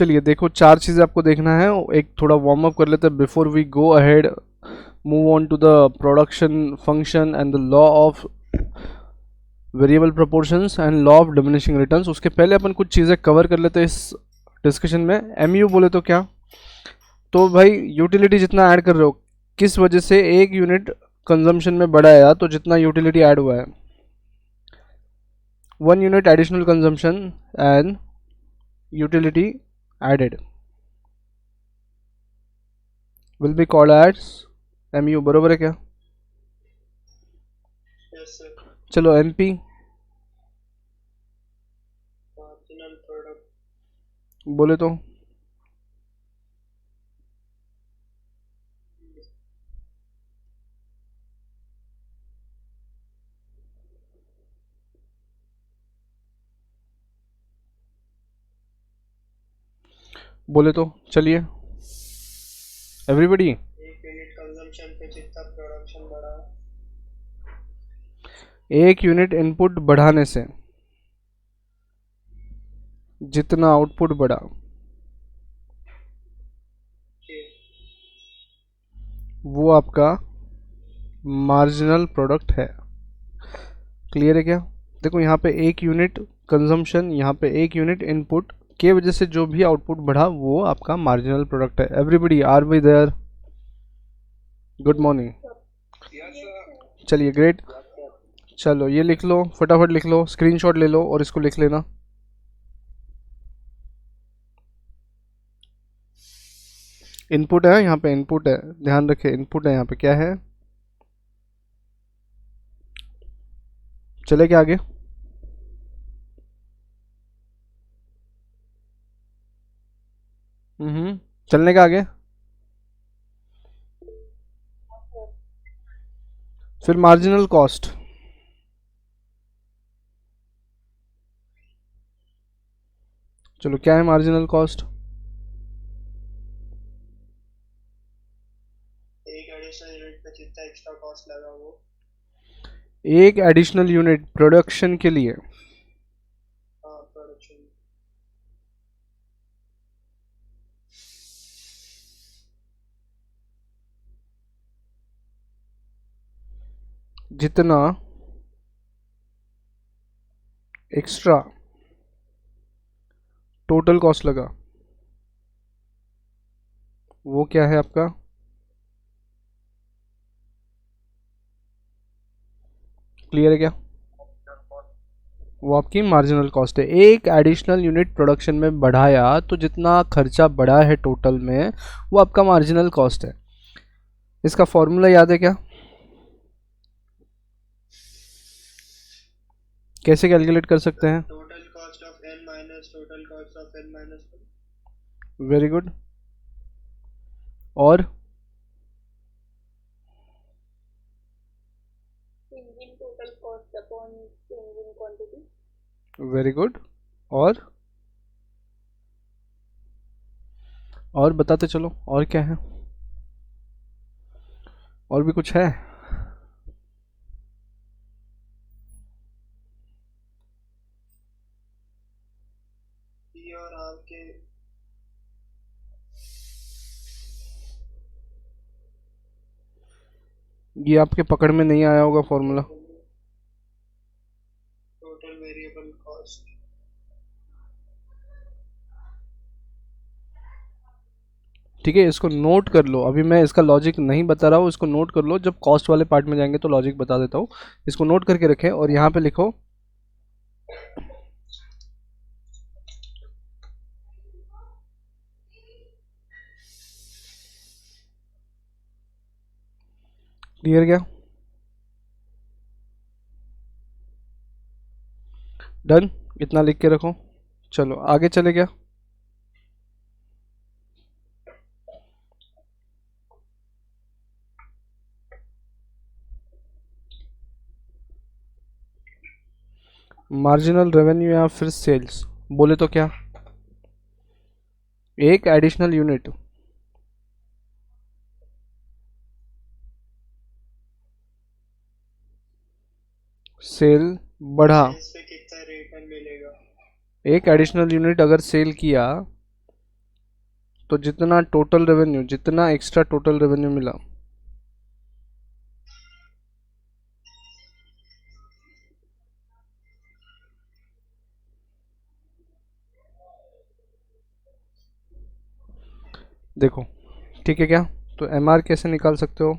चलिए देखो, चार चीज़ें आपको देखना है। एक थोड़ा वार्म अप कर लेते हैं before we go ahead, move on to the production function and the law of variable proportions and law of diminishing returns. उसके पहले अपन कुछ चीज़ें कवर कर लेते हैं इस डिस्कशन में। एमयू बोले तो क्या? तो भाई यूटिलिटी जितना ऐड कर रहे हो, किस वजह से एक यूनिट कंजम्पशन में बढ़ाया, तो जितना यूटिलिटी ऐड हुआ है, 1 unit additional consumption and utility added will be called as MU. बरोबर है क्या? Yes, sir. चलो एमपी Marginal product. बोले तो बोले तो चलिए एवरीबडी, एक यूनिट कंजम्पशन पे जितना प्रोडक्शन बढ़ा, एक यूनिट इनपुट बढ़ाने से जितना आउटपुट बढ़ा, के वो आपका मार्जिनल प्रोडक्ट है। क्लियर है क्या? देखो यहाँ पे एक यूनिट कंजम्पशन, यहाँ पे एक यूनिट इनपुट के वजह से जो भी आउटपुट बढ़ा वो आपका मार्जिनल प्रोडक्ट है। Everybody are we there? Good morning. चलिए ग्रेट। चलो ये लिख लो, फटाफट लिख लो, स्क्रीनशॉट ले लो और इसको लिख लेना। इनपुट है यहाँ पे, इनपुट है, ध्यान रखिए इनपुट है यहाँ पे। क्या है? चले क्या आगे? चलने का आगे। फिर मार्जिनल कॉस्ट, चलो क्या है मार्जिनल कॉस्ट? एक एडिशनल यूनिट पे जितना एक्स्ट्रा कॉस्ट लगा वो, एक एडिशनल यूनिट प्रोडक्शन के लिए हाँ प्रोडक्शन, जितना एक्स्ट्रा टोटल कॉस्ट लगा वो क्या है आपका? क्लियर है क्या? वो आपकी मार्जिनल कॉस्ट है। एक एडिशनल यूनिट प्रोडक्शन में बढ़ाया तो जितना खर्चा बढ़ा है टोटल में वो आपका मार्जिनल कॉस्ट है। इसका फॉर्मूला याद है क्या? कैसे कैलकुलेट कर सकते हैं? Total cost of n minus total cost of n minus 1। Very good. और changing total cost upon changing quantity. Very good. और बताते चलो, और क्या है? और भी कुछ है? P और R के ये आपके पकड़ में नहीं आया होगा फॉर्मूला। टोटल वेरिएबल कॉस्ट, ठीक है, इसको नोट कर लो। अभी मैं इसका लॉजिक नहीं बता रहा हूँ, इसको नोट कर लो। जब कॉस्ट वाले पार्ट में जाएंगे तो लॉजिक बता देता हूँ। इसको नोट करके रखें और यहाँ पे लिखो क्लियर क्या? डन, इतना लिख के रखो। चलो आगे चले क्या? मार्जिनल रेवेन्यू या फिर सेल्स बोले तो क्या? एक एडिशनल यूनिट सेल बढ़ा, इस पे कितना रिटर्न मिलेगा, एक एडिशनल यूनिट अगर सेल किया तो जितना टोटल रेवेन्यू, जितना एक्स्ट्रा टोटल रेवेन्यू मिला, देखो ठीक है क्या? तो MR कैसे निकाल सकते हो?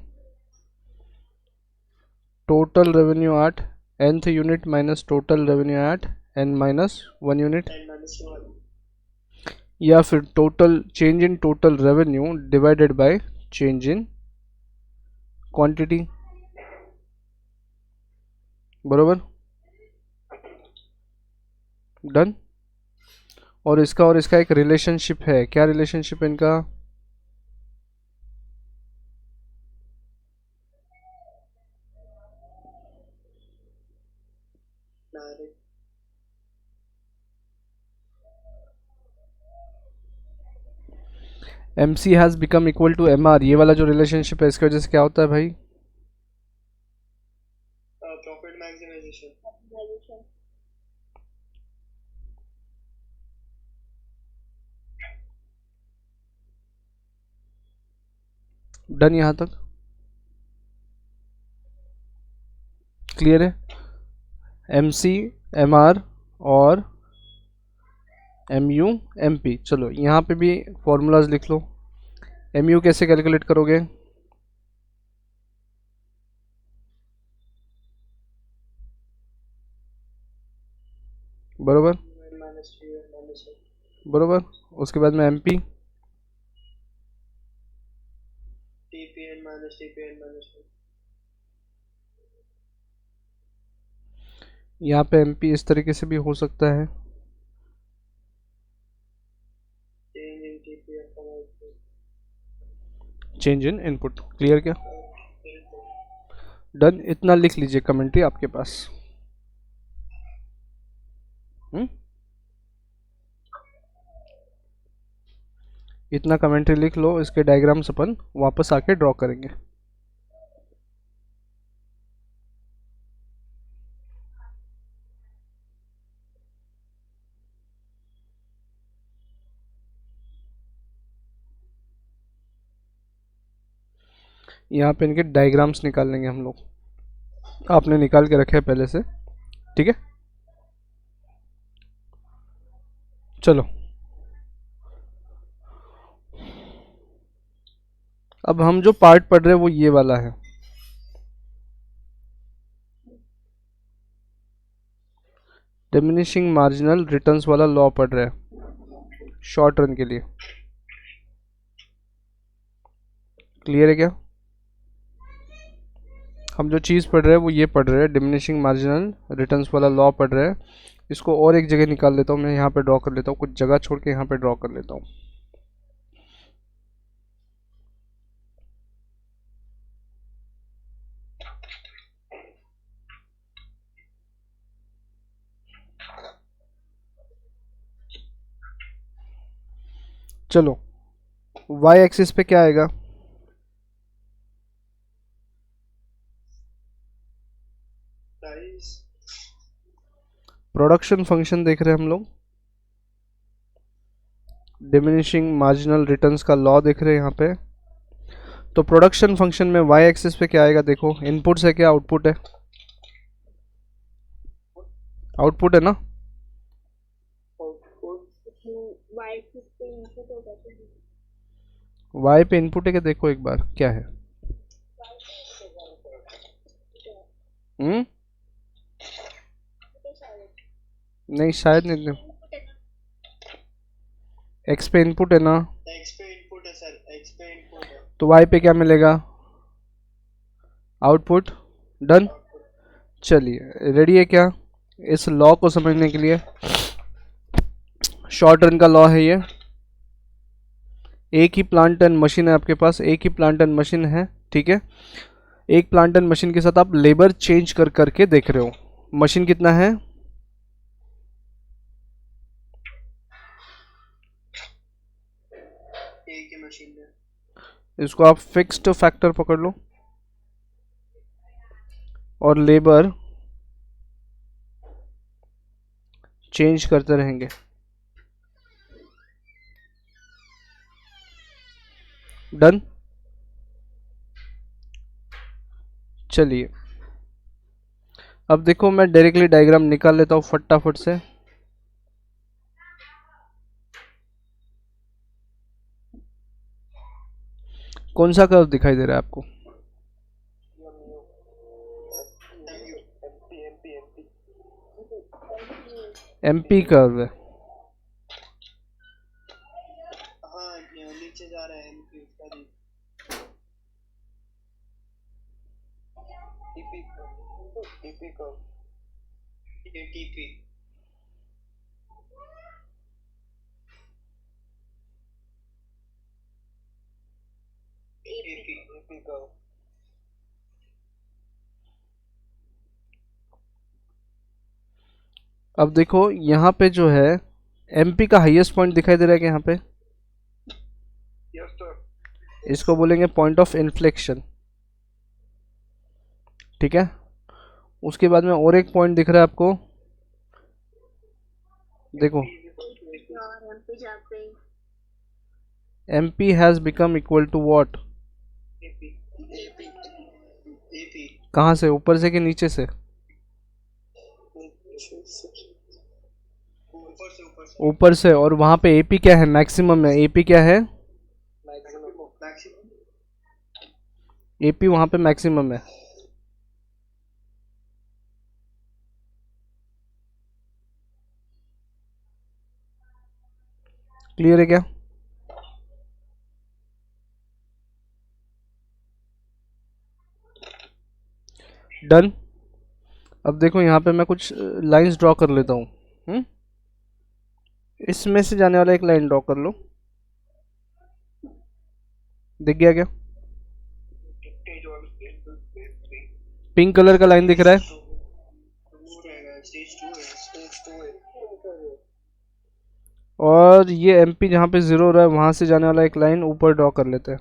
Total revenue at nth unit minus total revenue at n minus 1 unit, n minus 1. या फिर total change in total revenue divided by change in quantity, बरोबर? डन। और इसका एक रिलेशनशिप है, क्या रिलेशनशिप है इनका? Direct. MC has become equal to MR, ये वाला जो रिलेशनशिप है इसकी वजह से क्या होता है भाई? Profit maximization. Maximization. डन, यहाँ तक क्लियर है? MC, MR और MU, MP। चलो यहाँ पे भी फॉर्मूलाज लिख लो। MU कैसे कैलकुलेट करोगे? बरोबर, n minus 2 n minus 1. बरोबर। उसके बाद में MP, TPN minus TPN minus 1. यहाँ पे MP इस तरीके से भी हो सकता है। Change in TPN from output. Change in input, clear क्या? Input. डन, इतना लिख लीजिए कमेंट्री आपके पास। इतना कमेंट्री लिख लो, इसके डायग्राम्स अपन वापस आके ड्रॉ करेंगे। यहाँ पे इनके डायग्राम्स निकाल लेंगे हम लोग, आपने निकाल के रखे हैं पहले से, ठीक है? चलो अब हम जो पार्ट पढ़ रहे हैं वो ये वाला है, डिमिनिशिंग मार्जिनल रिटर्न्स वाला लॉ पढ़ रहे हैं शॉर्ट रन के लिए। क्लियर है क्या? हम जो चीज़ पढ़ रहे हैं वो ये पढ़ रहे हैं, डिमिनिशिंग मार्जिनल रिटर्न्स वाला लॉ पढ़ रहे हैं। इसको और एक जगह निकाल लेता हूँ मैं, यहाँ पे ड्रॉ कर लेता हूँ, कुछ जगह छोड़ के यहाँ पे ड्रॉ कर लेता हूँ। चलो y एक्सिस पे क्या आएगा? Price. प्रोडक्शन फंक्शन देख रहे हैं हम लोग, डिमिनिशिंग मार्जिनल रिटर्न्स का लॉ देख रहे हैं यहाँ पे। तो प्रोडक्शन फंक्शन में y एक्सिस पे क्या आएगा? देखो इनपुट्स है क्या आउटपुट है? आउटपुट है ना? Output. Y axis पे इनपुट होगा तो y पे इनपुट है क्या? देखो एक बार क्या है। नहीं शायद नहीं, x पे इनपुट है ना, X पे input है सर. X पे input है. तो y पे क्या मिलेगा? आउटपुट। डन, चलिए रेडी है क्या इस लॉ को समझने के लिए? शॉर्ट रन का लॉ है ये। एक ही प्लांट एंड मशीन है आपके पास, एक ही प्लांट एंड मशीन है, ठीक है? एक प्लांट एंड मशीन के साथ आप लेबर चेंज कर करके देख रहे हो। मशीन कितना है? एक ही मशीन है. इसको आप फिक्स्ड फैक्टर पकड़ लो, और लेबर चेंज करते रहेंगे। डन। चलिए अब देखो मैं डायरेक्टली डायग्राम निकाल लेता हूँ फटाफट से। कौन सा कर्व दिखाई दे रहा है आपको? एमपी कर्व है। हाँ नीचे जा रहा है एमपी उसका टीपी को ये टीपी एपी को अब देखो यहाँ पे जो है एमपी का हाईएस्ट पॉइंट दिखाई दे रहा है कि यहाँ पे? Yes sir. इसको बोलेंगे पॉइंट ऑफ इन्फ्लेक्शन, ठीक है। उसके बाद में और एक पॉइंट दिख रहा है आपको, देखो और एमपी जाते MP has become equal to what? AP AP AP कहाँ से, ऊपर से कि नीचे से? ऊपर से ऊपर से। और वहाँ पे एपी क्या है? मैक्सिमम है। एपी क्या है? मैक्सिमम एपी वहाँ पे मैक्सिमम है। क्लियर है क्या? डन। अब देखो यहाँ पे मैं कुछ लाइंस ड्रॉ कर लेता हूँ। इसमें से जाने वाला एक लाइन ड्रॉ कर लो। दिख गया क्या? पिंक कलर का लाइन दिख रहा है। और ये एमपी जहाँ पे 0 हो रहा है वहां से जाने वाला एक लाइन ऊपर ड्रॉ कर लेते हैं।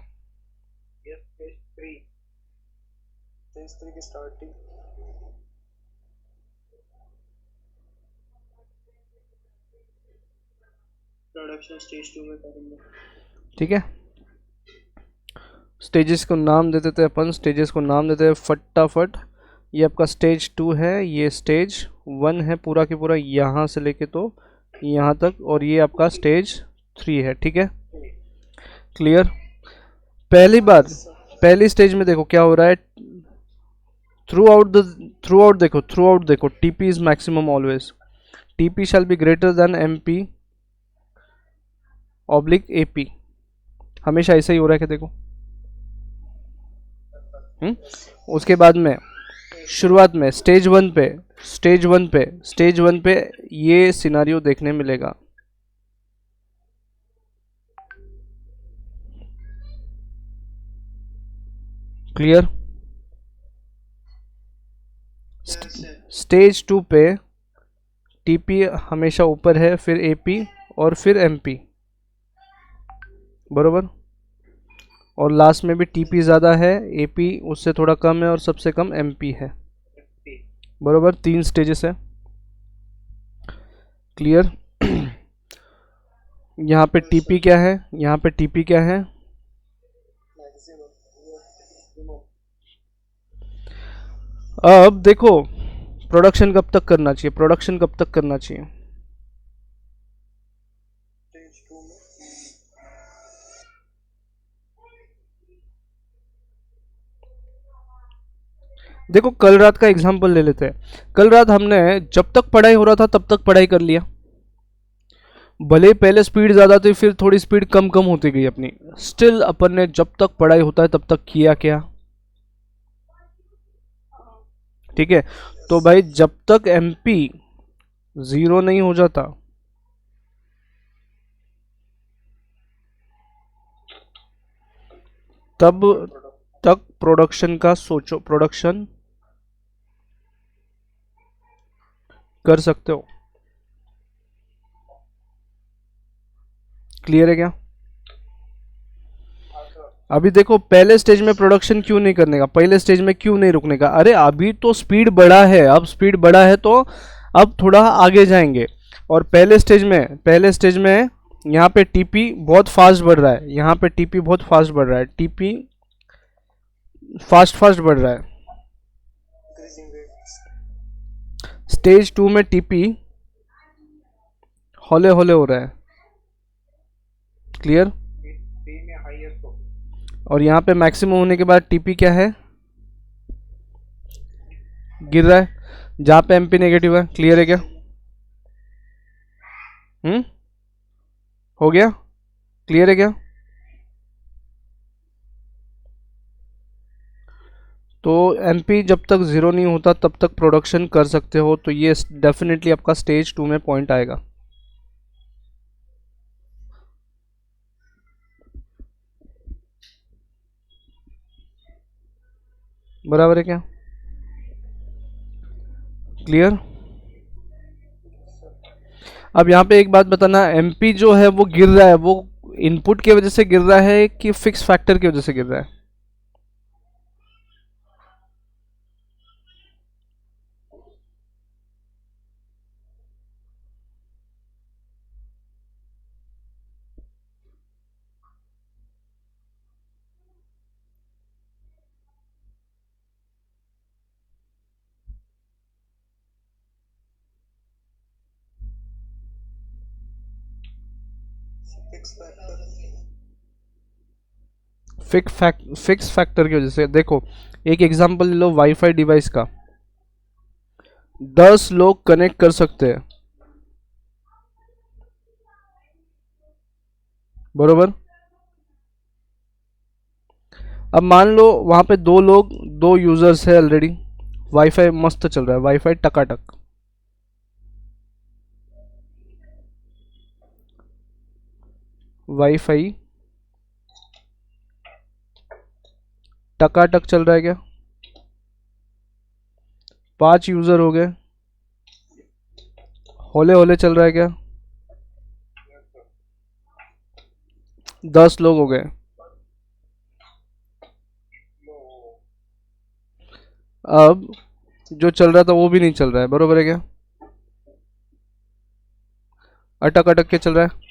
प्रोडक्शन स्टेज 2 में करेंगे। ठीक है, स्टेजेस को नाम दे देते हैं अपन। स्टेजेस को नाम देते हैं फटाफट। ये आपका स्टेज 2 है, ये स्टेज 1 है पूरा के पूरा, यहाँ से लेके तो यहाँ तक, और ये आपका स्टेज 3 है। ठीक है, क्लियर। पहली स्टेज में देखो क्या हो रहा है। थ्रू आउट देखो TP is maximum always. TP shell be greater then MP oblique AP. हमेशा ऐसा ही हो रहा है कि देखो। उसके बाद में शुरुआत में स्टेज वन पे ये सिनारियो देखने मिलेगा। क्लियर। स्टेज 2 पे टीपी हमेशा ऊपर है, फिर एपी और फिर एमपी, बरोबर। और लास्ट में भी टीपी ज़्यादा है, एपी उससे थोड़ा कम है, और सबसे कम एमपी है, बरोबर। 3 स्टेजेस है। क्लियर। यहाँ पे टीपी क्या है, यहाँ पे टीपी क्या है? अब देखो प्रोडक्शन कब तक करना चाहिए? देखो कल रात का एग्जांपल ले लेते हैं। कल रात हमने जब तक पढ़ाई हो रहा था तब तक पढ़ाई कर लिया। भले ही पहले स्पीड ज़्यादा थी, फिर थोड़ी स्पीड कम होती गई अपनी। स्टिल अपन ने जब तक पढ़ाई होता है तब तक किया क्या? ठीक है, तो भाई जब तक एमपी 0 नहीं हो जाता तब तक प्रोडक्शन का सोचो, प्रोडक्शन कर सकते हो। क्लियर है क्या? अभी देखो पहले स्टेज में प्रोडक्शन क्यों नहीं करने का, पहले स्टेज में क्यों नहीं रुकने का? अरे अभी तो स्पीड बढ़ा है, अब स्पीड बढ़ा है तो अब थोड़ा आगे जाएंगे। और पहले स्टेज में यहाँ पे टीपी बहुत फास्ट बढ़ रहा है, यहाँ पे टीपी बहुत फास्ट बढ़ रहा है, टीपी फास्ट फास्ट बढ़ रहा है। increasing rates. स्टेज 2 में टीपी हौले हौले हो रहा है। क्लियर? P में higher तो और यहाँ पे मैक्सिमम होने के बाद टीपी क्या है, गिर रहा है, जहाँ पे एमपी नेगेटिव है। क्लियर है क्या? हो गया? क्लियर है क्या? तो एमपी जब तक ज़ीरो नहीं होता तब तक प्रोडक्शन कर सकते हो। तो ये डेफिनेटली आपका स्टेज 2 में पॉइंट आएगा। बराबर है क्या? क्लियर? अब यहाँ पे एक बात बताना, एमपी जो है वो गिर रहा है, वो इनपुट की वजह से गिर रहा है कि फिक्स फैक्टर की वजह से गिर रहा है? फिक्स फैक्टर की वजह से। देखो एक एग्जांपल ले लो वाईफाई डिवाइस का, 10 लोग कनेक्ट कर सकते हैं, बरोबर। अब मान लो वहां पे दो यूजर्स है ऑलरेडी, वाईफाई मस्त चल रहा है, वाईफाई टकाटक, वाईफाई टकाटक चल रहा है क्या? 5 यूजर हो गए, होले होले चल रहा है क्या? 10 लोग हो गए। अब जो चल रहा था वो भी नहीं चल रहा है, बरोबर है क्या? अटक अटक के चल रहा है।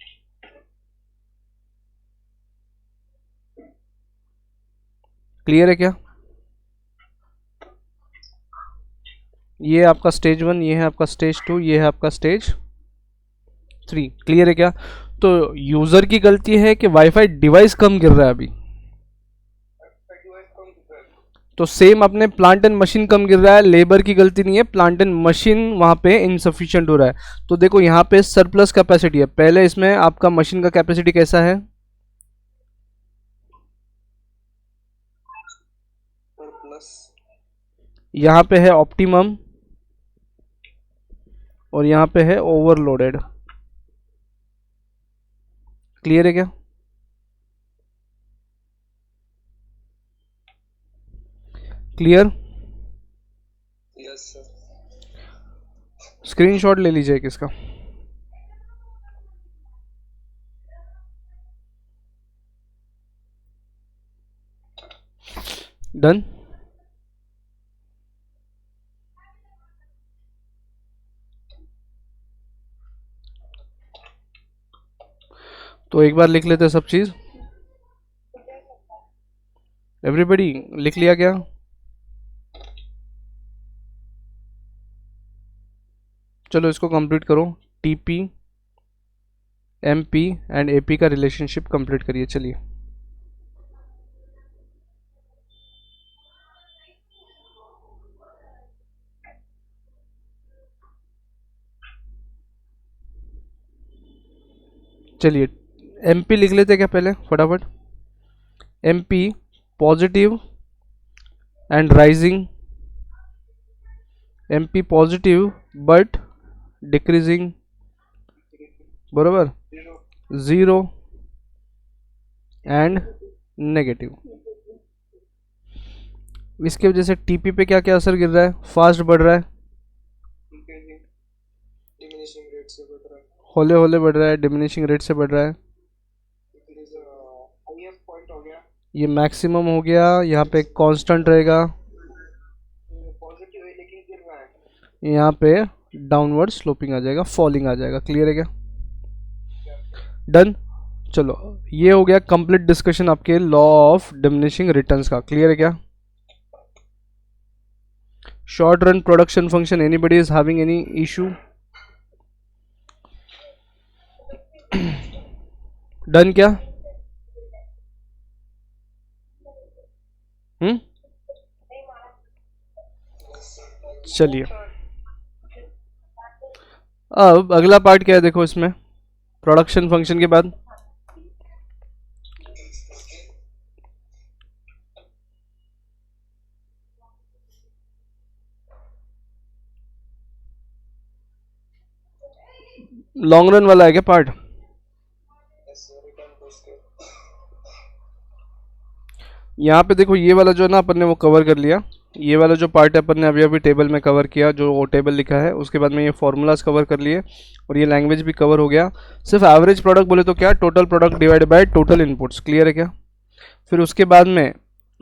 क्लियर है क्या? ये आपका स्टेज 1, ये है आपका स्टेज 2, ये है आपका स्टेज 3। क्लियर है क्या? तो यूजर की गलती है कि वाईफाई डिवाइस कम गिर रहा है अभी। तो सेम अपने प्लांट एंड मशीन कम गिर रहा है, लेबर की गलती नहीं है, प्लांट एंड मशीन वहां पे इनसफिशिएंट हो रहा है। तो देखो यहाँ पे सरप्लस कैपेसिटी है, पहले इसमें आपका मशीन का कैपेसिटी कैसा है? यहाँ पे है ऑप्टिमम और यहाँ पे है ओवरलोडेड। क्लियर है क्या? क्लियर? Yes sir. स्क्रीनशॉट ले लीजिए किसका। डन। तो एक बार लिख लेते हैं सब चीज। एवरीबडी लिख लिया क्या? चलो इसको कंप्लीट करो। टीपी, एमपी एंड एपी का रिलेशनशिप कंप्लीट करिए। चलिए चलिए एमपी लिख लेते हैं क्या पहले फटाफट। MP positive and rising, MP positive but decreasing, बरोबर। 0 एंड नेगेटिव। इसकी वजह से टीपी पे क्या क्या असर गिर रहा है? फास्ट बढ़ रहा है, डिमिनिशिंग रेट से बढ़ रहा है, होले होले बढ़ रहा है, डिमिनिशिंग रेट से बढ़ रहा है। हाईएस्ट पॉइंट हो गया, ये मैक्सिमम हो गया, यहाँ पे कांस्टेंट रहेगा, पॉजिटिव है लेकिन गिर रहा है, यहाँ पे डाउनवर्ड स्लोपिंग आ जाएगा, फॉलिंग आ जाएगा। क्लियर है क्या? डन। चलो ये हो गया कंप्लीट डिस्कशन आपके लॉ ऑफ डिमिनिशिंग रिटर्न्स का। क्लियर है क्या? Short run production function, anybody is having any issue? Done क्या? चलिए अब अगला पार्ट क्या है देखो इसमें, प्रोडक्शन फंक्शन के बाद लॉन्ग रन वाला है क्या पार्ट? यहाँ पे देखो ये वाला जो है ना अपन ने वो कवर कर लिया। ये वाला जो पार्ट है अपन ने अभी अभी टेबल में कवर किया, जो वो टेबल लिखा है। उसके बाद में ये फॉर्मूलाज कवर कर लिए और ये लैंग्वेज भी कवर हो गया। सिर्फ एवरेज प्रोडक्ट बोले तो क्या, total product divide by total inputs. Clear है क्या? फिर उसके बाद में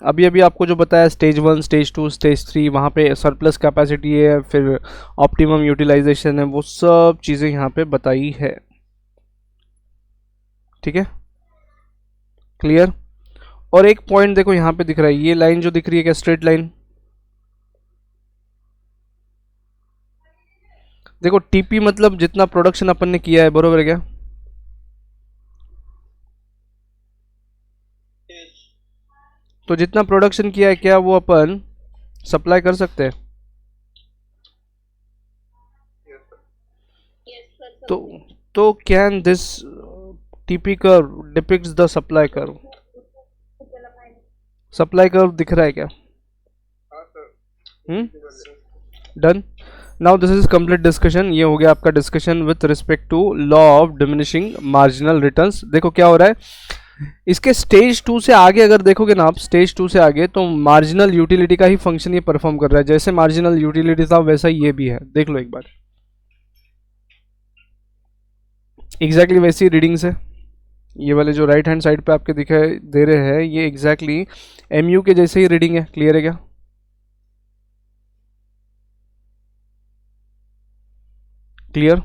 अभी अभी आपको जो बताया स्टेज 1, स्टेज 2, स्टेज 3, वहाँ पे सरप्लस कैपेसिटी है, फिर ऑप्टिमम यूटिलाइजेशन है, वो सब चीज़ें यहाँ पे बताई है। ठीक है, क्लियर? और एक पॉइंट देखो यहाँ पे दिख रहा है, ये लाइन जो दिख रही है क्या, स्ट्रेट लाइन। देखो टीपी मतलब जितना प्रोडक्शन अपन ने किया है, बरोबर है क्या? तो जितना प्रोडक्शन किया है क्या वो अपन सप्लाई कर सकते हैं? तो can this TP curve depicts the supply curve? Supply curve दिख रहा है क्या? Done. Now this is complete discussion. ये हो गया आपका discussion with respect to law of diminishing marginal returns. देखो क्या हो रहा है, इसके स्टेज 2 से आगे अगर देखोगे ना आप, स्टेज 2 से आगे तो मार्जिनल यूटिलिटी का ही फंक्शन ये परफॉर्म कर रहा है। जैसे मार्जिनल यूटिलिटी था वैसा ही ये भी है, देख लो एक बार। एग्जैक्टली वैसी रीडिंग्स है। ये वाले जो राइट हैंड साइड पे आपके दिखाई दे रहे हैं, ये एग्जैक्टली एमयू के जैसे ही रीडिंग है। क्लियर है क्या? क्लियर?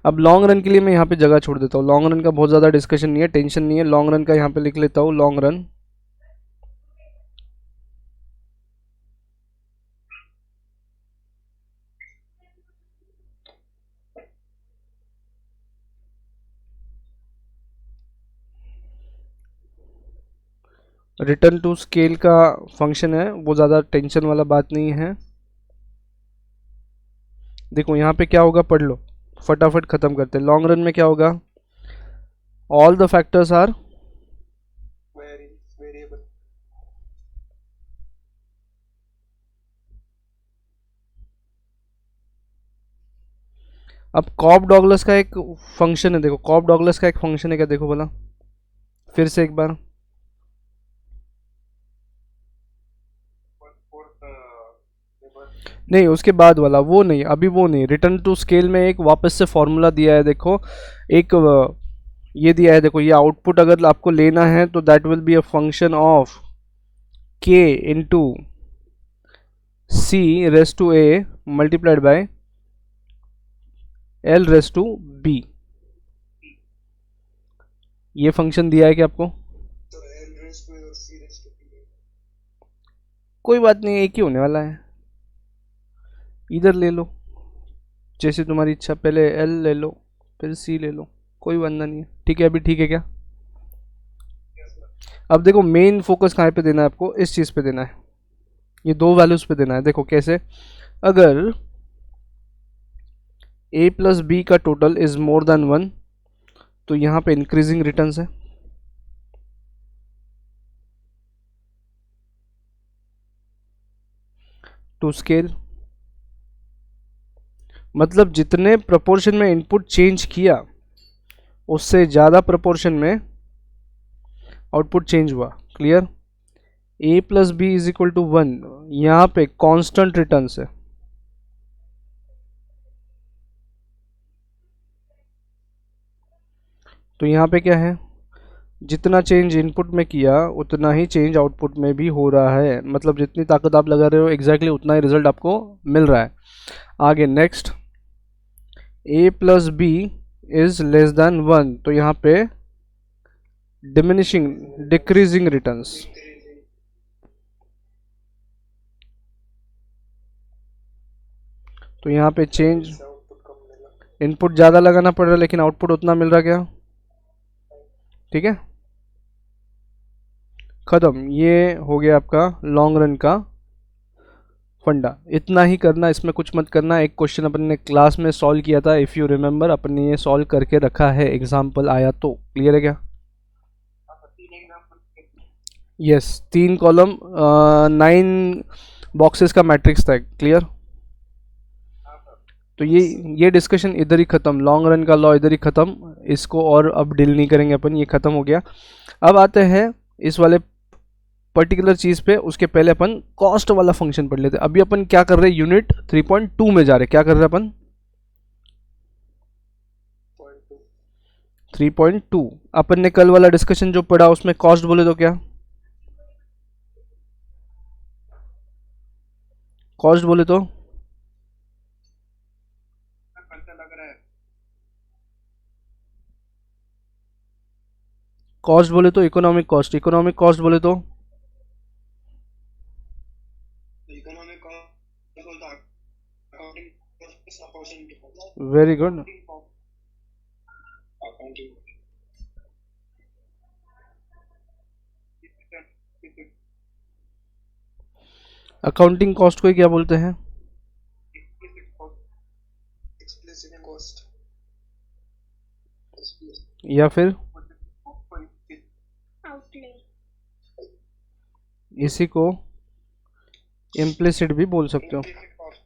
अब लॉन्ग रन के लिए मैं यहाँ पे जगह छोड़ देता हूँ। लॉन्ग रन का बहुत ज़्यादा डिस्कशन नहीं है, टेंशन नहीं है। लॉन्ग रन का यहाँ पे लिख लेता हूँ, long run. Return to scale का फंक्शन है, वो ज़्यादा टेंशन वाला बात नहीं है। देखो यहाँ पे क्या होगा, पढ़ लो, फटाफट खत्म करते हैं। लॉन्ग रन में क्या होगा, all the factors are variable. अब कॉब डॉगलस का एक फंक्शन है, देखो कॉब डॉगलस का एक फंक्शन है क्या, देखो बोला फिर से एक बार। नहीं उसके बाद वाला वो नहीं, अभी वो नहीं। रिटर्न टू स्केल में एक वापस से फॉर्मूला दिया है, देखो एक ये दिया है, देखो ये आउटपुट अगर आपको लेना है तो that will be a function of k into C raise to a multiplied by l raise to b। ये फंक्शन दिया है कि आपको, तो L रेस टू A और C रेस टू B। कोई बात नहीं, एक ही होने वाला है, इधर ले लो जैसे तुम्हारी इच्छा। पहले l ले लो फिर c ले लो, कोई बंधन नहीं है। ठीक है, अभी ठीक है क्या? अब देखो मेन फोकस कहाँ पे देना है आपको, इस चीज़ पे देना है, ये दो वैल्यूज पे देना है। देखो कैसे, अगर a प्लस बी का टोटल इज मोर देन 1 तो यहाँ पे इंक्रीजिंग रिटर्न्स है। टू स्केल मतलब जितने प्रपोर्शन में इनपुट चेंज किया उससे ज़्यादा प्रपोर्शन में आउटपुट चेंज हुआ। Clear? a plus B is equal to 1, यहाँ पे कांस्टेंट रिटर्न्स है। तो यहाँ पे क्या है, जितना चेंज इनपुट में किया उतना ही चेंज आउटपुट में भी हो रहा है। मतलब जितनी ताकत आप लगा रहे हो एग्जैक्टली उतना ही रिजल्ट आपको मिल रहा है। आगे next, A plus B is less than 1, तो यहाँ पे डिमिनिशिंग डिक्रीजिंग रिटर्न्स। Decreasing. तो यहाँ पे चेंज, इससे आउटपुट कम मिला. इनपुट ज़्यादा लगाना पड़ रहा है लेकिन आउटपुट उतना मिल रहा क्या? ठीक है, ख़त्म। ये हो गया आपका लॉन्ग रन का फंडा। इतना ही करना, इसमें कुछ मत करना। एक क्वेश्चन अपन ने क्लास में सॉल्व किया था, इफ़ यू रिमेंबर, अपन ने ये सॉल्व करके रखा है, एग्जाम्पल आया तो। क्लियर है क्या? यस, 3 कॉलम 9 बॉक्सेस का मैट्रिक्स था। क्लियर? तो ये डिस्कशन इधर ही ख़त्म, लॉन्ग रन का लॉ इधर ही ख़त्म, इसको और अब डील नहीं करेंगे अपन, ये ख़त्म हो गया। अब आते हैं इस वाले पर्टिकुलर चीज़ पे। उसके पहले अपन कॉस्ट वाला फंक्शन पढ़ लेते हैं। अभी अपन क्या कर रहे हैं, यूनिट 3.2 में जा रहे हैं। क्या कर रहे हैं अपन? 3.2। अपन ने कल वाला डिस्कशन जो पढ़ा उसमें कॉस्ट बोले तो क्या? कॉस्ट बोले तो कॉस्ट बोले तो इकोनॉमिक कॉस्ट, इकोनॉमिक कॉस्ट बोले तो Economic cost is also accounting cost plus opportunity cost. Very good. Accounting. Accounting cost को ही क्या बोलते हैं? Explicit cost. या फिर outlay, इसी को इम्प्लिसिट भी बोल सकते हो, Implicit cost.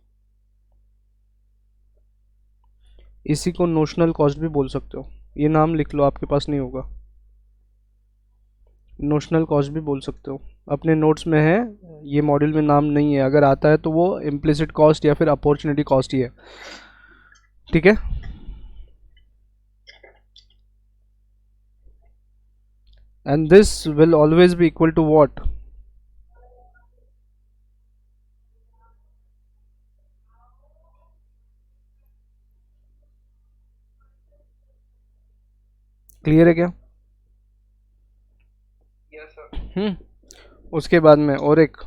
इसी को नोशनल कॉस्ट भी बोल सकते हो। ये नाम लिख लो, आपके पास नहीं होगा। नोशनल कॉस्ट भी बोल सकते हो, अपने नोट्स में है, ये मॉड्यूल में नाम नहीं है। अगर आता है तो वो इम्प्लिसिट कॉस्ट या फिर अपॉर्चुनिटी कॉस्ट ही है। ठीक है, and this will always be equal to what? Clear है क्या? Yes, sir. उसके बाद में और एक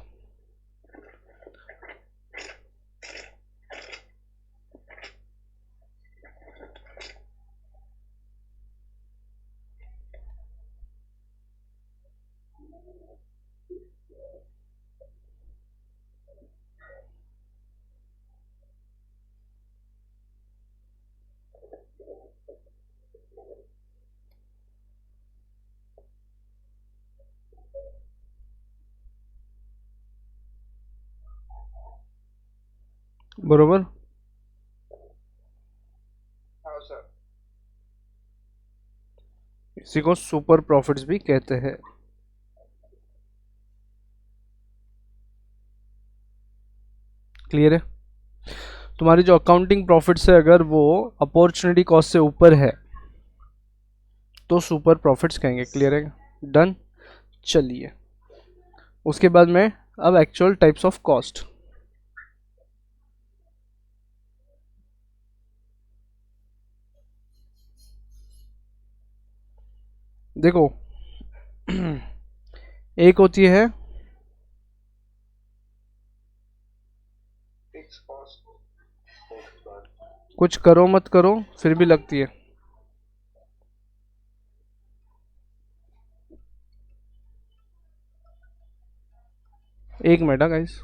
बरोबर, हाँ सर. इसी को सुपर प्रॉफिट्स भी कहते हैं। क्लियर है? तुम्हारी जो अकाउंटिंग प्रॉफिट्स है अगर वो अपॉर्चुनिटी कॉस्ट से ऊपर है तो सुपर प्रॉफिट्स कहेंगे। क्लियर है? डन। चलिए, उसके बाद में अब एक्चुअल टाइप्स ऑफ कॉस्ट। देखो एक होती है Fixed cost. कुछ करो मत करो फिर भी लगती है। एक मिनट गाइस,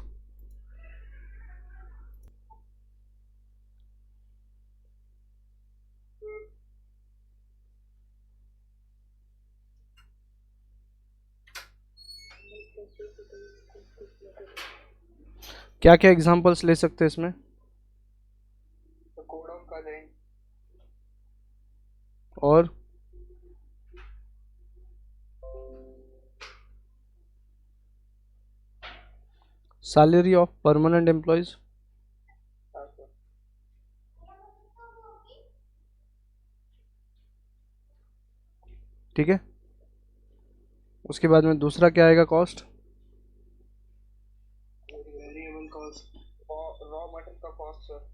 क्या क्या एग्जांपल्स ले सकते हैं इसमें? The code of conduct. और सैलरी ऑफ परमानेंट एम्प्लॉयज। हाँ सर. ठीक है, उसके बाद में दूसरा क्या आएगा cost? Variable cost. Raw material का cost सर.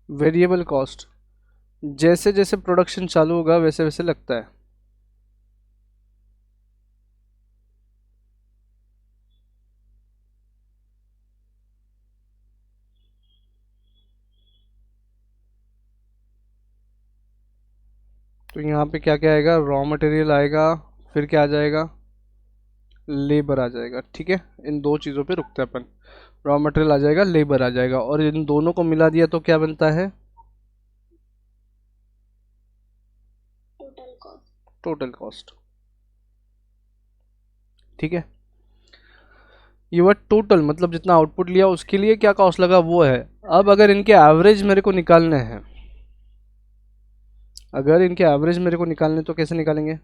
वेरिएबल कॉस्ट जैसे जैसे प्रोडक्शन चालू होगा वैसे वैसे लगता है। तो यहाँ पे क्या क्या आएगा, रॉ मटेरियल आएगा, फिर क्या आ जाएगा, लेबर आ जाएगा। ठीक है, इन दो चीज़ों पे रुकते हैं अपन। रॉ मटेरियल आ जाएगा, लेबर आ जाएगा, और इन दोनों को मिला दिया तो क्या बनता है, total cost. Total cost. ठीक है, ये वर्ड टोटल मतलब जितना आउटपुट लिया उसके लिए क्या कॉस्ट लगा वो है। अब अगर इनके एवरेज मेरे को निकालने हैं, अगर इनके एवरेज मेरे को निकालने तो कैसे निकालेंगे,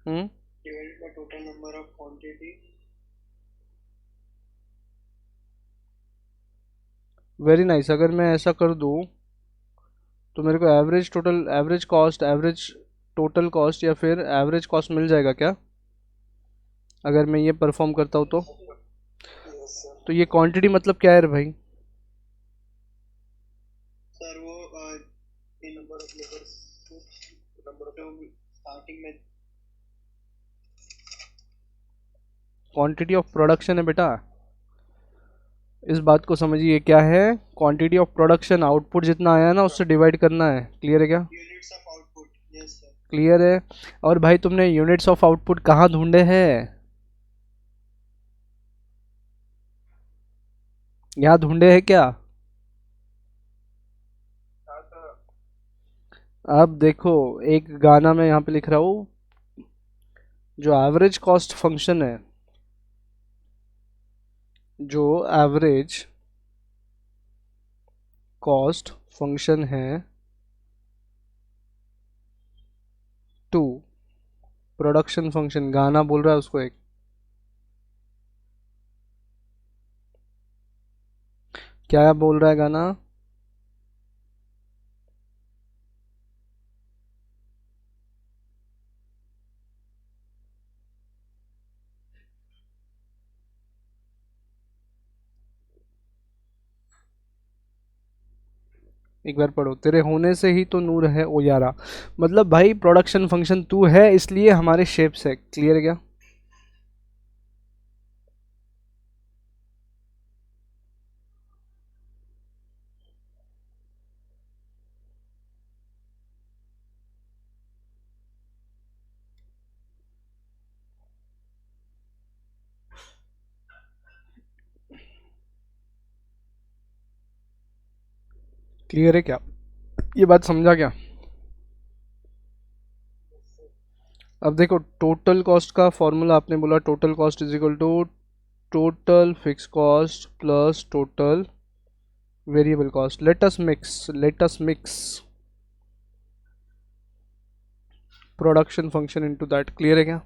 divided by total number of quantity. Very nice. अगर मैं ऐसा कर दूं तो मेरे को average total, average cost, average total cost या फिर एवरेज कॉस्ट मिल जाएगा क्या, अगर मैं ये परफॉर्म करता हूँ तो। Yes sir. तो ये क्वांटिटी मतलब क्या है रे भाई, सर वो number of labours, number of starting में क्वांटिटी ऑफ प्रोडक्शन है बेटा। इस बात को समझिए, क्या है, क्वांटिटी ऑफ प्रोडक्शन, आउटपुट जितना आया ना उससे डिवाइड करना है। क्लियर है क्या, units of output. Yes sir. Clear है। और भाई तुमने यूनिट्स ऑफ आउटपुट कहाँ ढूंढे हैं, यहाँ ढूंढे हैं क्या। अब देखो, एक गाना में यहाँ पे लिख रहा हूँ, जो एवरेज कॉस्ट फंक्शन है, जो एवरेज कॉस्ट फंक्शन है टू प्रोडक्शन फंक्शन, गाना बोल रहा है उसको एक, क्या बोल रहा है गाना, एक बार पढ़ो, तेरे होने से ही तो नूर है ओ यारा। मतलब भाई प्रोडक्शन फंक्शन तू है इसलिए हमारे शेप्स है। क्लियर है क्या, क्लियर है क्या, ये बात समझा क्या। अब देखो, टोटल कॉस्ट का फॉर्मूला आपने बोला, total cost is equal to total fix cost plus total variable cost. Let us mix production function into that. Clear है क्या,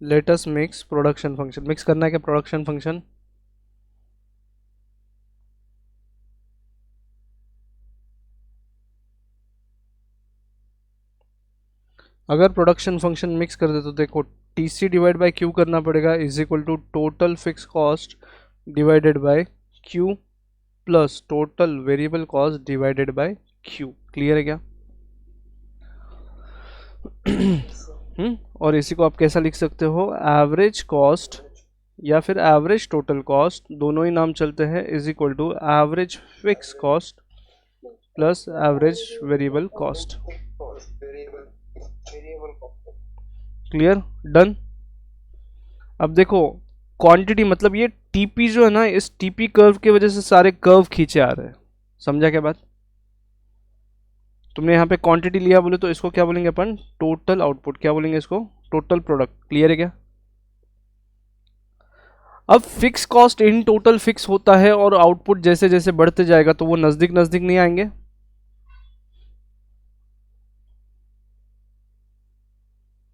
let us mix production function. Mix करना है क्या प्रोडक्शन फंक्शन, अगर production function mix कर दे तो देखो, T C divide by Q करना पड़ेगा, is equal to total fix cost divided by Q plus total variable cost divided by Q. Clear है क्या, और इसी को आप कैसा लिख सकते हो, एवरेज कॉस्ट या फिर एवरेज टोटल कॉस्ट, दोनों ही नाम चलते हैं, is equal to average fix cost plus average variable cost. Clear, done. अब देखो, क्वांटिटी मतलब ये टीपी जो है ना, इस टीपी कर्व की वजह से सारे कर्व खींचे आ रहे हैं। समझा क्या बात, तुमने यहाँ पे क्वांटिटी लिया बोले तो इसको क्या बोलेंगे अपन, टोटल आउटपुट। क्या बोलेंगे इसको, टोटल प्रोडक्ट। क्लियर है क्या, अब fix cost in total fix होता है और आउटपुट जैसे जैसे बढ़ते जाएगा तो वो नजदीक नजदीक नहीं आएंगे।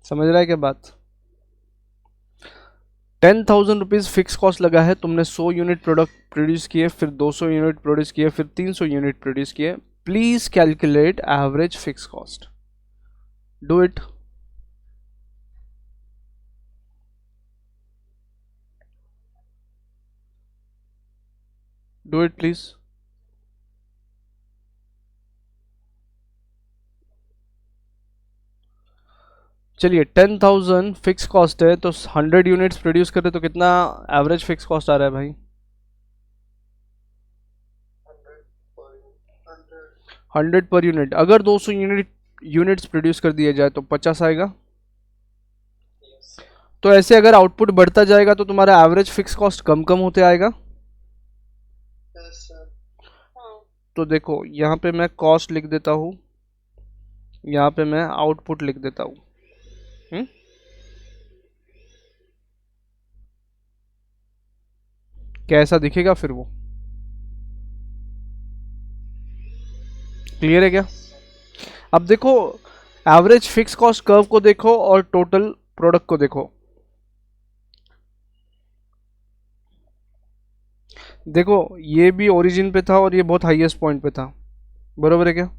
समझ रहा है क्या बात, 10,000 रुपीज़ फिक्स कॉस्ट लगा है, तुमने 100 यूनिट प्रोडक्ट प्रोड्यूस किए, फिर 200 यूनिट प्रोड्यूस किए, फिर 300 यूनिट प्रोड्यूस किए। Please calculate average fix cost. Do it. Do it please. चलिए 10,000 फिक्स कॉस्ट है तो 100 यूनिट्स प्रोड्यूस करे तो कितना एवरेज फिक्स कॉस्ट आ रहा है भाई? 100 पर यूनिट. अगर 200 यूनिट्स प्रोड्यूस कर दिया जाए तो 50 आएगा. तो ऐसे अगर आउटपुट बढ़ता जाएगा तो तुम्हारा एवरेज फिक्स कॉस्ट कम कम होते आएगा. Yes sir. हाँ. तो देखो यहाँ पे मैं कॉस्ट लिख देता हूँ, यहाँ पे मैं आउटपुट लिख देता हूँ. कैसा दिखेगा फिर वो? क्लियर है क्या? अब देखो एवरेज फिक्स कॉस्ट कर्व को देखो और टोटल प्रोडक्ट को देखो. देखो ये भी ओरिजिन पे था और ये बहुत हाईएस्ट पॉइंट पे था, बरोबर है क्या?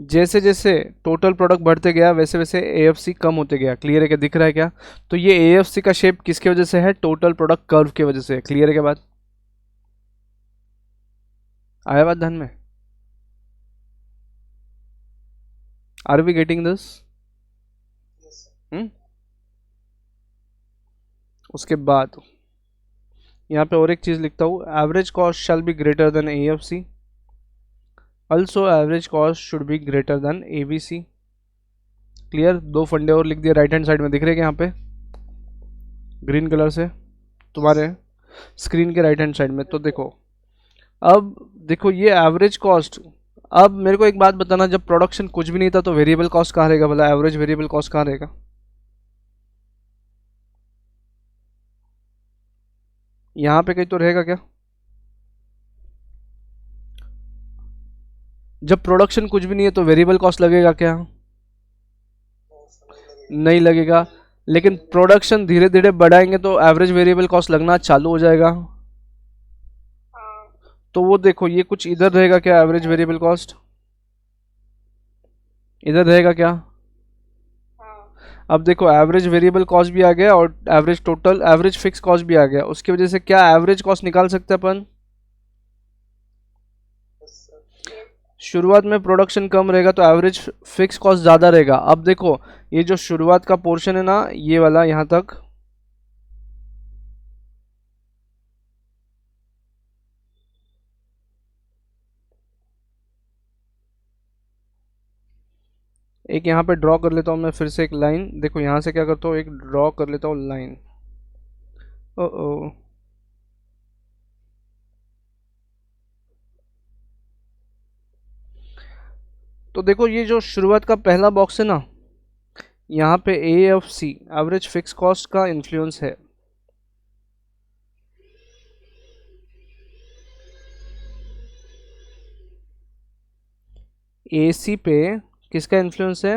जैसे जैसे टोटल प्रोडक्ट बढ़ते गया वैसे वैसे एएफसी कम होते गया. क्लियर है क्या? दिख रहा है क्या? तो ये एएफसी का शेप किसके वजह से है? टोटल प्रोडक्ट कर्व की वजह से. क्लियर है क्या बात? आया बात ध्यान में? Are we getting this? Yes sir. उसके बाद यहाँ पे और एक चीज लिखता हूँ, average cost shall be greater than AFC. Also average cost should be greater than ABC. Clear? दो फंडे और लिख दिए राइट हैंड साइड में, दिख रहे हैं यहाँ पे ग्रीन कलर से तुम्हारे स्क्रीन के राइट हैंड साइड में. तो देखो अब देखो ये एवरेज कॉस्ट. अब मेरे को एक बात बताना, जब प्रोडक्शन कुछ भी नहीं था तो वेरिएबल कॉस्ट कहाँ रहेगा भला? एवरेज वेरिएबल कॉस्ट कहाँ रहेगा? यहाँ पे कहीं तो रहेगा क्या? जब प्रोडक्शन कुछ भी नहीं है तो वेरिएबल कॉस्ट लगेगा क्या? नहीं लगेगा. लेकिन प्रोडक्शन धीरे धीरे बढ़ाएंगे तो एवरेज वेरिएबल कॉस्ट लगना चालू हो जाएगा. हाँ. तो वो देखो ये कुछ इधर रहेगा क्या? एवरेज वेरिएबल कॉस्ट इधर रहेगा क्या? हाँ. अब देखो एवरेज वेरिएबल कॉस्ट भी आ गया और एवरेज फिक्स कॉस्ट भी आ गया. उसकी वजह से क्या एवरेज कॉस्ट निकाल सकते हैं अपन? Yes sir. शुरुआत में प्रोडक्शन कम रहेगा तो एवरेज फिक्स कॉस्ट ज़्यादा रहेगा. अब देखो ये जो शुरुआत का पोर्शन है ना, ये वाला यहाँ तक, एक यहाँ पे ड्रॉ कर लेता हूँ मैं फिर से एक लाइन. देखो यहाँ से क्या करता हूँ, एक ड्रॉ कर लेता हूँ लाइन. ओ ओ तो देखो ये जो शुरुआत का पहला बॉक्स है ना, यहाँ पे एएफसी एवरेज फिक्स कॉस्ट का इन्फ्लुएंस है. एसी पे किसका इन्फ्लुएंस है?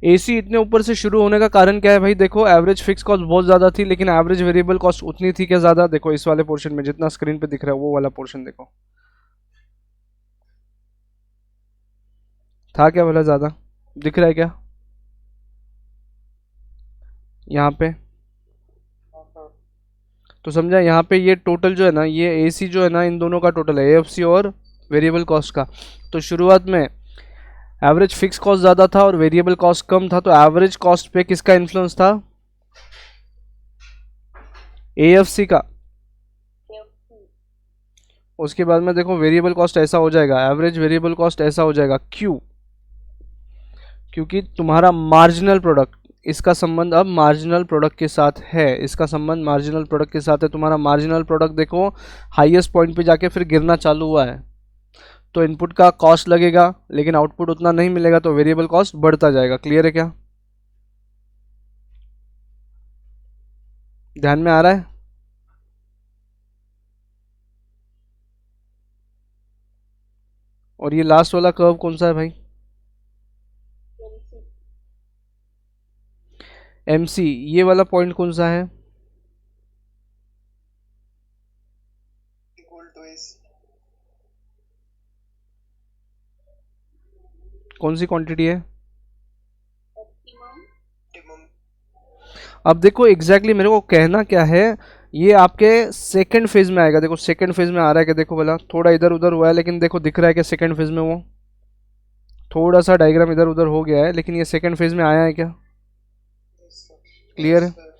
एसी इतने ऊपर से शुरू होने का कारण क्या है भाई? देखो एवरेज फिक्स कॉस्ट बहुत ज़्यादा थी लेकिन एवरेज वेरिएबल कॉस्ट उतनी थी क्या ज़्यादा? देखो इस वाले पोर्शन में जितना स्क्रीन पे दिख रहा है वो वाला पोर्शन देखो, था क्या भला ज़्यादा? दिख रहा है क्या यहाँ पे? तो समझा यहाँ पे ये टोटल जो है ना, ये एसी जो है ना, इन दोनों का टोटल है एएफसी और वेरिएबल कॉस्ट का. तो शुरुआत में एवरेज फिक्स कॉस्ट ज़्यादा था और वेरिएबल कॉस्ट कम था, तो एवरेज कॉस्ट पे किसका इन्फ्लुएंस था? एएफसी का. उसके बाद में देखो वेरिएबल कॉस्ट ऐसा हो जाएगा, एवरेज वेरिएबल कॉस्ट ऐसा हो जाएगा. क्यों? क्योंकि तुम्हारा मार्जिनल प्रोडक्ट, इसका संबंध अब मार्जिनल प्रोडक्ट के साथ है. इसका संबंध मार्जिनल प्रोडक्ट के साथ है. तुम्हारा मार्जिनल प्रोडक्ट देखो हाईएस्ट पॉइंट पे जाके फिर गिरना चालू हुआ है. तो इनपुट का कॉस्ट लगेगा लेकिन आउटपुट उतना नहीं मिलेगा तो वेरिएबल कॉस्ट बढ़ता जाएगा. क्लियर है क्या? ध्यान में आ रहा है? और ये लास्ट वाला कर्व कौन सा है भाई? एमसी. ये वाला पॉइंट कौन सा है? Equal to AC. कौन सी क्वांटिटी है? ऑप्टिमम optimum अब देखो एग्जैक्टली मेरे को कहना क्या है, ये आपके सेकंड फेज में आएगा। देखो सेकंड फेज में आ रहा है क्या, देखो भला थोड़ा इधर उधर हुआ है लेकिन देखो दिख रहा है कि सेकंड फेज में वो थोड़ा सा डायग्राम इधर उधर हो गया है, लेकिन ये सेकंड फेज में आया है क्या? yes sir क्लियर है?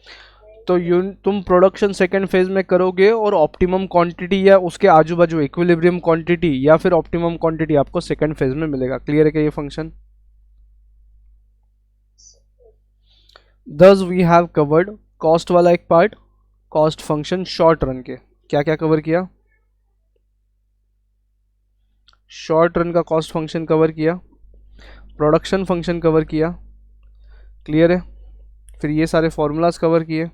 तो तुम प्रोडक्शन सेकंड फेज में करोगे और ऑप्टिमम क्वांटिटी या उसके आजू बाजू इक्विलिब्रियम क्वांटिटी या फिर ऑप्टिमम क्वांटिटी आपको सेकंड फेज में मिलेगा। क्लियर है क्या ये फंक्शन? दस वी हैव कवर्ड कॉस्ट वाला एक part, cost function short run के क्या क्या कवर किया? शॉर्ट रन का कॉस्ट फंक्शन कवर किया, प्रोडक्शन फंक्शन कवर किया। क्लियर है? फिर ये सारे फॉर्मूलाज कवर किए।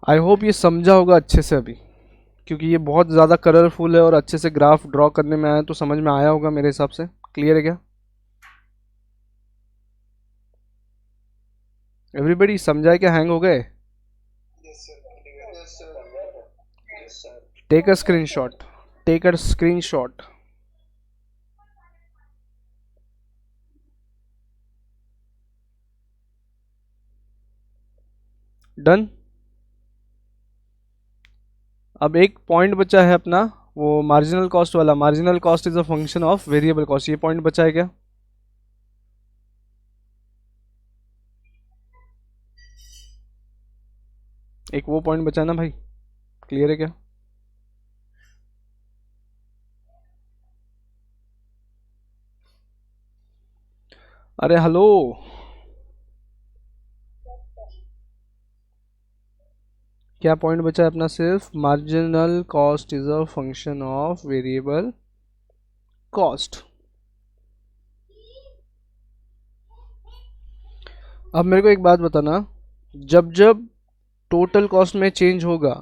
आई होप ये समझा होगा अच्छे से अभी, क्योंकि ये बहुत ज़्यादा कलरफुल है और अच्छे से ग्राफ ड्रॉ करने में आया तो समझ में आया होगा मेरे हिसाब से। क्लियर है क्या एवरीबडी? समझाए क्या, हैंग हो गए? yes sir yes sir yes sir take a screenshot, take a screenshot. Done. अब एक पॉइंट बचा है अपना, वो मार्जिनल कॉस्ट वाला। Marginal cost is a function of variable cost. ये पॉइंट बचा है क्या? एक वो पॉइंट बचा है ना भाई? क्लियर है क्या? अरे हेलो, क्या पॉइंट बचा है अपना? सिर्फ marginal cost is a function of variable cost. अब मेरे को एक बात बताना, जब जब टोटल कॉस्ट में चेंज होगा,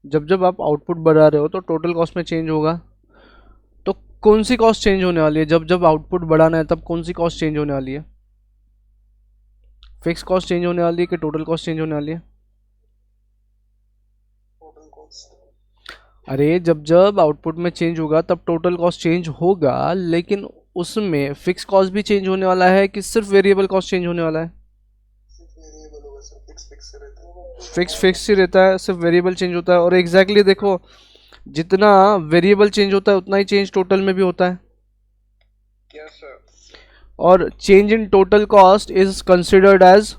जब जब आप आउटपुट बढ़ा रहे हो तो टोटल कॉस्ट में चेंज होगा, तो कौन सी कॉस्ट चेंज होने वाली है? जब जब आउटपुट बढ़ाना है तब कौन सी कॉस्ट चेंज होने वाली है? फिक्स कॉस्ट चेंज होने वाली है कि टोटल कॉस्ट चेंज होने वाली है? total cost अरे जब जब आउटपुट में चेंज होगा तब टोटल कॉस्ट चेंज होगा, लेकिन उसमें फिक्स कॉस्ट भी चेंज होने वाला है कि सिर्फ वेरिएबल कॉस्ट चेंज होने वाला है? सिर्फ वेरिएबल होगा सर फिक्स रहता है फिक्स फिक्स ही रहता है, सिर्फ वेरिएबल चेंज होता है। और एग्जैक्टली देखो, जितना वेरिएबल चेंज होता है उतना ही चेंज टोटल में भी होता है। yes sir और change in total cost is considered as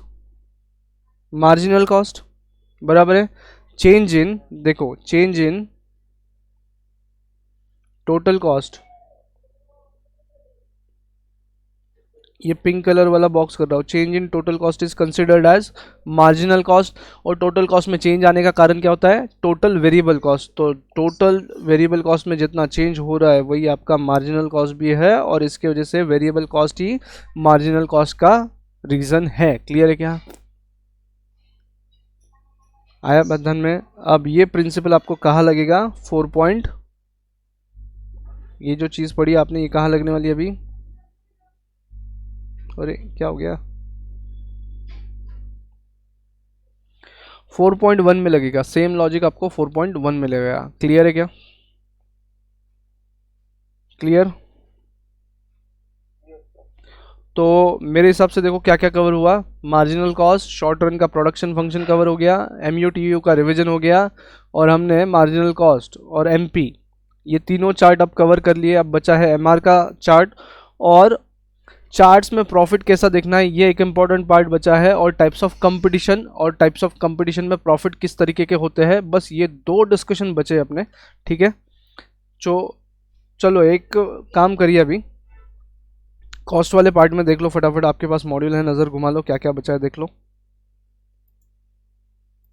marginal cost. बराबर है? चेंज इन, देखो चेंज इन टोटल कॉस्ट, ये पिंक कलर वाला बॉक्स कर रहा हूँ, change in total cost is considered as marginal cost. और टोटल कॉस्ट में चेंज आने का कारण क्या होता है? Total variable cost. तो टोटल वेरिएबल कॉस्ट में जितना चेंज हो रहा है वही आपका मार्जिनल कॉस्ट भी है, और इसके वजह से वेरिएबल कॉस्ट ही मार्जिनल कॉस्ट का रीजन है। क्लियर है क्या? आया बंधन में? अब ये प्रिंसिपल आपको कहाँ लगेगा? 4 पॉइंट, ये जो चीज़ पढ़ी आपने ये कहाँ लगने वाली है अभी? अरे क्या हो गया? 4.1 में लगेगा। सेम लॉजिक आपको 4.1 में लगेगा। क्लियर है क्या? क्लियर? तो मेरे हिसाब से देखो क्या क्या कवर हुआ। मार्जिनल कॉस्ट, शॉर्ट रन का प्रोडक्शन फंक्शन कवर हो गया, MUTU का रिवीजन हो गया, और हमने मार्जिनल कॉस्ट और MP ये तीनों चार्ट अब कवर कर लिए। अब बचा है MR का चार्ट, और चार्ट्स में प्रॉफिट कैसा देखना है ये एक इम्पॉर्टेंट पार्ट बचा है, और टाइप्स ऑफ कंपटीशन, और टाइप्स ऑफ कंपटीशन में प्रॉफिट किस तरीके के होते हैं। बस ये 2 डिस्कशन बचे अपने। ठीक है, चलो एक काम करिए, अभी कॉस्ट वाले पार्ट में देख लो फटाफट, आपके पास मॉड्यूल है, नज़र घुमा लो क्या क्या बचा है देख लो।